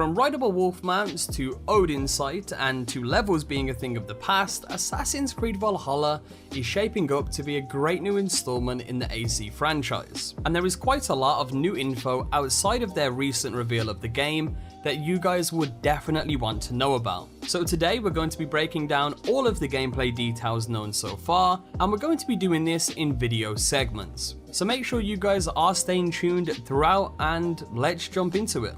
from rideable wolf mounts to Odin sight and to levels being a thing of the past, Assassin's Creed Valhalla is shaping up to be a great new installment in the AC franchise. And there is quite a lot of new info outside of their recent reveal of the game that you guys would definitely want to know about. So today we're going to be breaking down all of the gameplay details known so far, and we're going to be doing this in video segments. So make sure you guys are staying tuned throughout, and let's jump into it.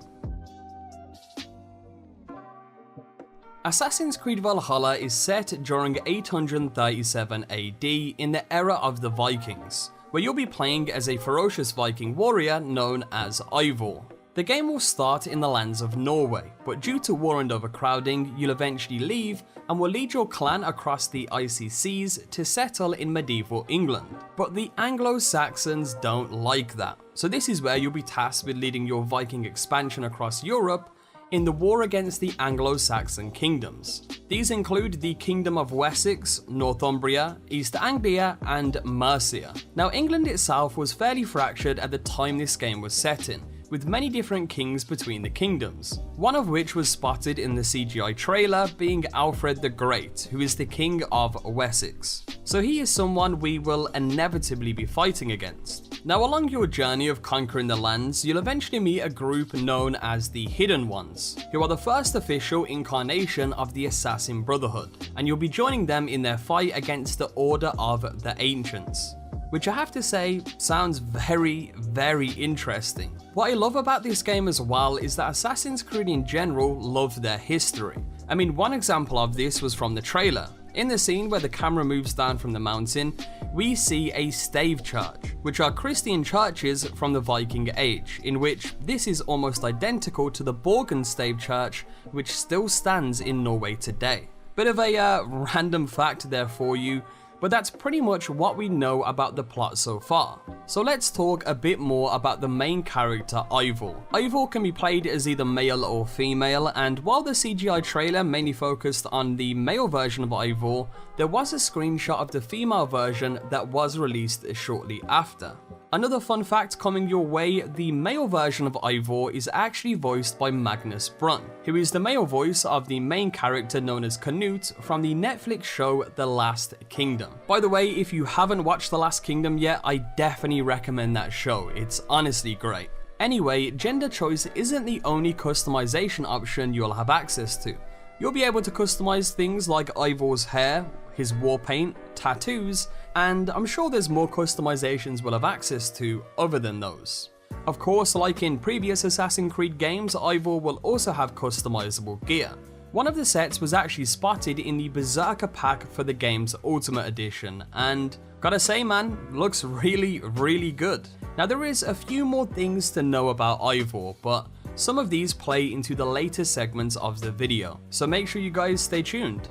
Assassin's Creed Valhalla is set during 837 AD in the era of the Vikings, where you'll be playing as a ferocious Viking warrior known as Eivor. The game will start in the lands of Norway, but due to war and overcrowding, you'll eventually leave and will lead your clan across the icy seas to settle in medieval England. But the Anglo-Saxons don't like that, so this is where you'll be tasked with leading your Viking expansion across Europe in the war against the Anglo-Saxon kingdoms. These include the Kingdom of Wessex, Northumbria, East Anglia, and Mercia. Now, England itself was fairly fractured at the time this game was set in, with many different kings between the kingdoms, one of which was spotted in the CGI trailer being Alfred the Great, who is the King of Wessex. So he is someone we will inevitably be fighting against. Now, along your journey of conquering the lands, you'll eventually meet a group known as the Hidden Ones, who are the first official incarnation of the Assassin Brotherhood, and you'll be joining them in their fight against the Order of the Ancients, which I have to say sounds very, very interesting. What I love about this game as well is that Assassin's Creed in general love their history. I mean, one example of this was from the trailer. In the scene where the camera moves down from the mountain, we see a stave church, which are Christian churches from the Viking Age, in which this is almost identical to the Borgen stave church, which still stands in Norway today. Bit of a random fact there for you, but that's pretty much what we know about the plot so far. So let's talk a bit more about the main character, Eivor. Eivor can be played as either male or female, and while the CGI trailer mainly focused on the male version of Eivor, there was a screenshot of the female version that was released shortly after. Another fun fact coming your way, the male version of Eivor is actually voiced by Magnus Brunn, who is the male voice of the main character known as Canute from the Netflix show The Last Kingdom. By the way, if you haven't watched The Last Kingdom yet, I definitely recommend that show, it's honestly great. Anyway, gender choice isn't the only customization option you'll have access to. You'll be able to customize things like Eivor's hair, his war paint, tattoos, and I'm sure there's more customizations we'll have access to other than those. Of course, like in previous Assassin's Creed games, Eivor will also have customizable gear. One of the sets was actually spotted in the Berserker pack for the game's Ultimate Edition, and gotta say man, looks really, really good. Now there is a few more things to know about Eivor, but some of these play into the later segments of the video, so make sure you guys stay tuned.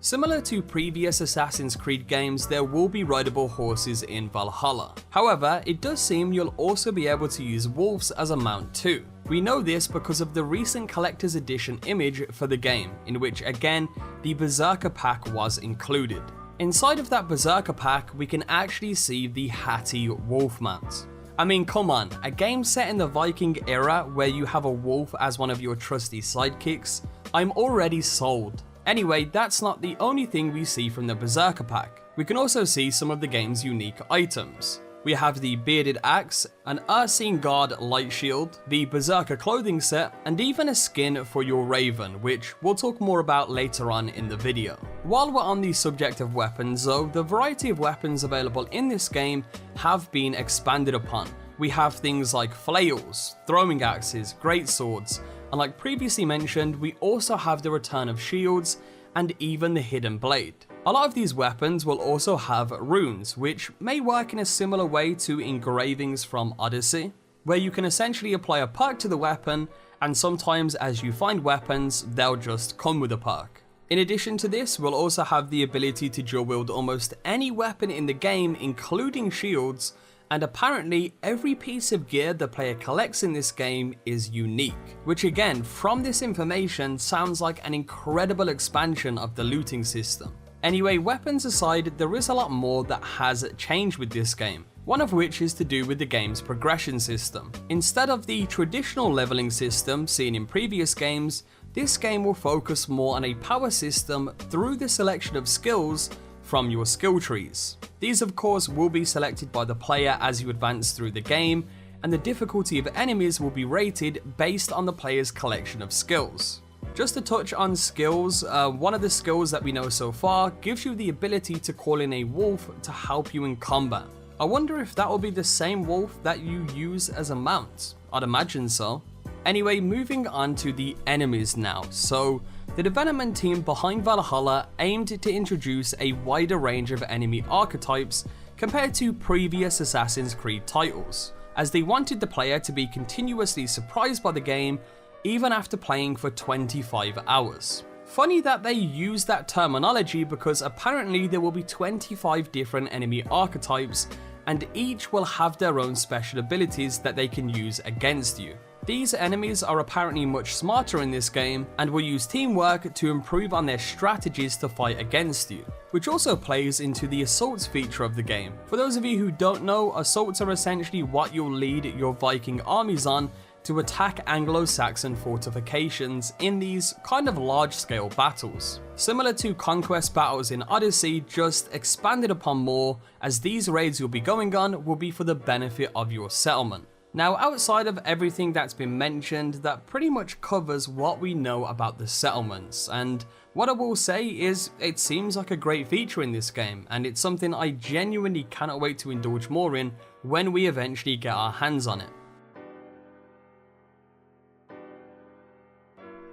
Similar to previous Assassin's Creed games, there will be rideable horses in Valhalla. However, it does seem you'll also be able to use wolves as a mount too. We know this because of the recent collector's edition image for the game, in which again, the Berserker pack was included. Inside of that Berserker pack, we can actually see the Hattie wolf mount. I mean, come on, a game set in the Viking era where you have a wolf as one of your trusty sidekicks, I'm already sold. Anyway, that's not the only thing we see from the Berserker pack. We can also see some of the game's unique items. We have the Bearded Axe, an Ursine Guard light shield, the Berserker clothing set, and even a skin for your Raven, which we'll talk more about later on in the video. While we're on the subject of weapons though, the variety of weapons available in this game have been expanded upon. We have things like flails, throwing axes, greatswords, and like previously mentioned, we also have the return of shields and even the hidden blade. A lot of these weapons will also have runes, which may work in a similar way to engravings from Odyssey, where you can essentially apply a perk to the weapon, and sometimes as you find weapons, they'll just come with a perk. In addition to this, we'll also have the ability to dual wield almost any weapon in the game, including shields, and apparently every piece of gear the player collects in this game is unique, which again, from this information, sounds like an incredible expansion of the looting system. Anyway, weapons aside, there is a lot more that has changed with this game. one of which is to do with the game's progression system. Instead of the traditional leveling system seen in previous games, this game will focus more on a power system through the selection of skills from your skill trees. These of course will be selected by the player as you advance through the game, and the difficulty of enemies will be rated based on the player's collection of skills. Just to touch on skills, one of the skills that we know so far gives you the ability to call in a wolf to help you in combat. I wonder if that will be the same wolf that you use as a mount. I'd imagine so. Anyway, moving on to the enemies now. So, the development team behind Valhalla aimed to introduce a wider range of enemy archetypes compared to previous Assassin's Creed titles, as they wanted the player to be continuously surprised by the game even after playing for 25 hours. Funny that they use that terminology because apparently there will be 25 different enemy archetypes and each will have their own special abilities that they can use against you. These enemies are apparently much smarter in this game and will use teamwork to improve on their strategies to fight against you, which also plays into the assaults feature of the game. For those of you who don't know, assaults are essentially what you'll lead your Viking armies on to attack Anglo-Saxon fortifications in these kind of large-scale battles. Similar to conquest battles in Odyssey, just expanded upon more, as these raids you'll be going on will be for the benefit of your settlement. Now, outside of everything that's been mentioned, that pretty much covers what we know about the settlements, and what I will say is it seems like a great feature in this game, and it's something I genuinely cannot wait to indulge more in when we eventually get our hands on it.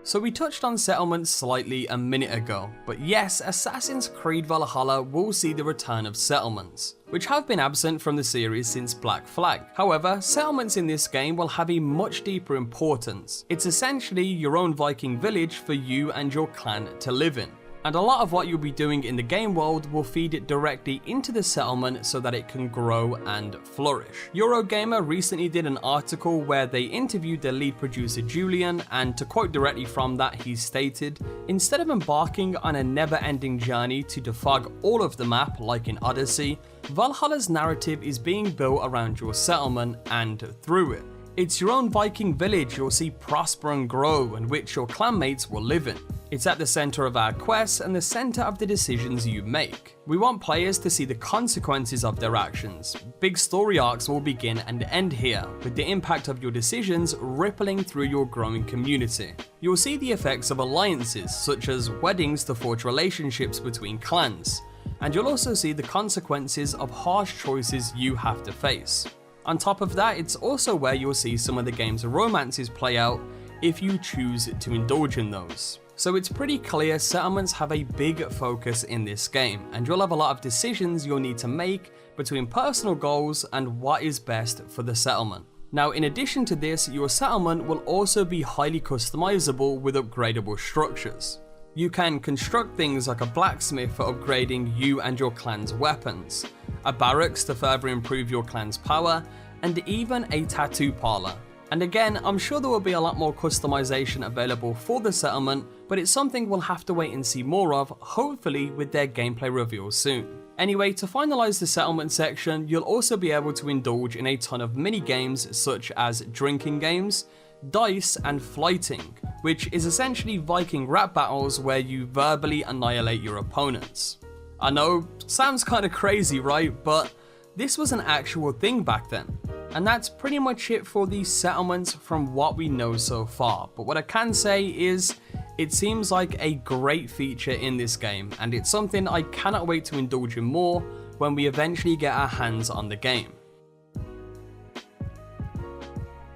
So we touched on settlements slightly a minute ago, but yes, Assassin's Creed Valhalla will see the return of settlements, which have been absent from the series since Black Flag. However, settlements in this game will have a much deeper importance. It's essentially your own Viking village for you and your clan to live in. And a lot of what you'll be doing in the game world will feed it directly into the settlement so that it can grow and flourish. Eurogamer recently did an article where they interviewed their lead producer Julian, and to quote directly from that, he stated, "Instead of embarking on a never-ending journey to defog all of the map like in Odyssey, Valhalla's narrative is being built around your settlement and through it. It's your own Viking village you'll see prosper and grow, and which your clanmates will live in. It's at the center of our quests and the center of the decisions you make. We want players to see the consequences of their actions. Big story arcs will begin and end here, with the impact of your decisions rippling through your growing community. You'll see the effects of alliances, such as weddings to forge relationships between clans, and you'll also see the consequences of harsh choices you have to face. On top of that, it's also where you'll see some of the game's romances play out if you choose to indulge in those. So it's pretty clear settlements have a big focus in this game, and you'll have a lot of decisions you'll need to make between personal goals and what is best for the settlement. Now, in addition to this, your settlement will also be highly customizable with upgradable structures. You can construct things like a blacksmith for upgrading you and your clan's weapons, a barracks to further improve your clan's power, and even a tattoo parlor. And again, I'm sure there will be a lot more customization available for the settlement, but it's something we'll have to wait and see more of, hopefully with their gameplay reveal soon. Anyway, to finalize the settlement section, you'll also be able to indulge in a ton of mini games such as drinking games, dice, and flighting, which is essentially Viking rap battles where you verbally annihilate your opponents. I know, sounds kinda crazy, right? But this was an actual thing back then. And that's pretty much it for the settlements from what we know so far. But what I can say is, it seems like a great feature in this game, and it's something I cannot wait to indulge in more when we eventually get our hands on the game.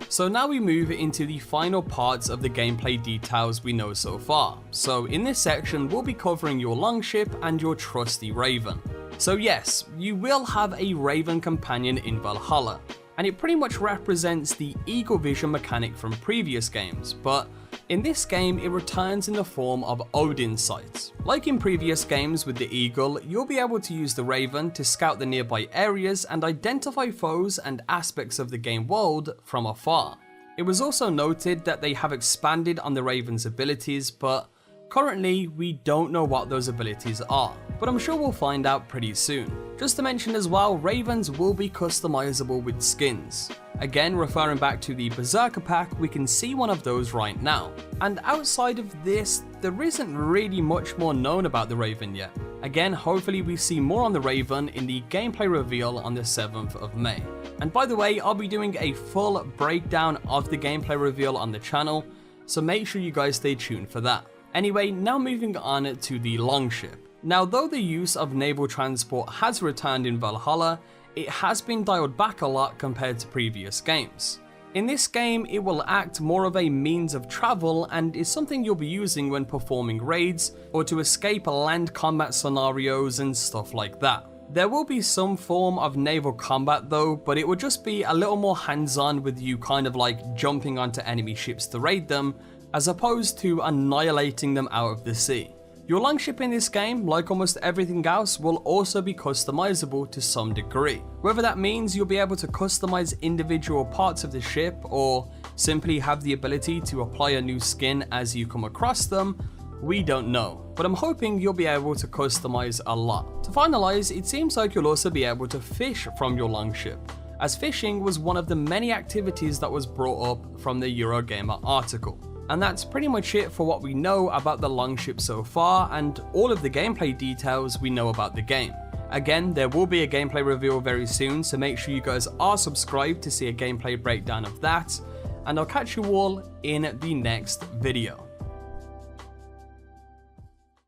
So now we move into the final parts of the gameplay details we know so far. So in this section, we'll be covering your longship and your trusty raven. So yes, you will have a raven companion in Valhalla, and it pretty much represents the eagle vision mechanic from previous games, but in this game it returns in the form of Odin's sight. Like in previous games with the eagle, you'll be able to use the raven to scout the nearby areas and identify foes and aspects of the game world from afar. It was also noted that they have expanded on the raven's abilities, but currently we don't know what those abilities are. but I'm sure we'll find out pretty soon. Just to mention as well, Ravens will be customizable with skins. Again, referring back to the Berserker pack, we can see one of those right now. And outside of this, there isn't really much more known about the Raven yet. Again, hopefully we see more on the Raven in the gameplay reveal on the 7th of May. And by the way, I'll be doing a full breakdown of the gameplay reveal on the channel, so make sure you guys stay tuned for that. Anyway, now moving on to the Longship. Now, though the use of naval transport has returned in Valhalla, it has been dialed back a lot compared to previous games. In this game, it will act more of a means of travel and is something you'll be using when performing raids or to escape land combat scenarios and stuff like that. There will be some form of naval combat though, but it will just be a little more hands-on with you kind of like jumping onto enemy ships to raid them, as opposed to annihilating them out of the sea. Your longship in this game, like almost everything else, will also be customizable to some degree. Whether that means you'll be able to customize individual parts of the ship or simply have the ability to apply a new skin as you come across them, we don't know. But I'm hoping you'll be able to customize a lot. To finalize, it seems like you'll also be able to fish from your longship, as fishing was one of the many activities that was brought up from the Eurogamer article. And that's pretty much it for what we know about the Longship so far and all of the gameplay details we know about the game. Again, there will be a gameplay reveal very soon, so make sure you guys are subscribed to see a gameplay breakdown of that, and I'll catch you all in the next video.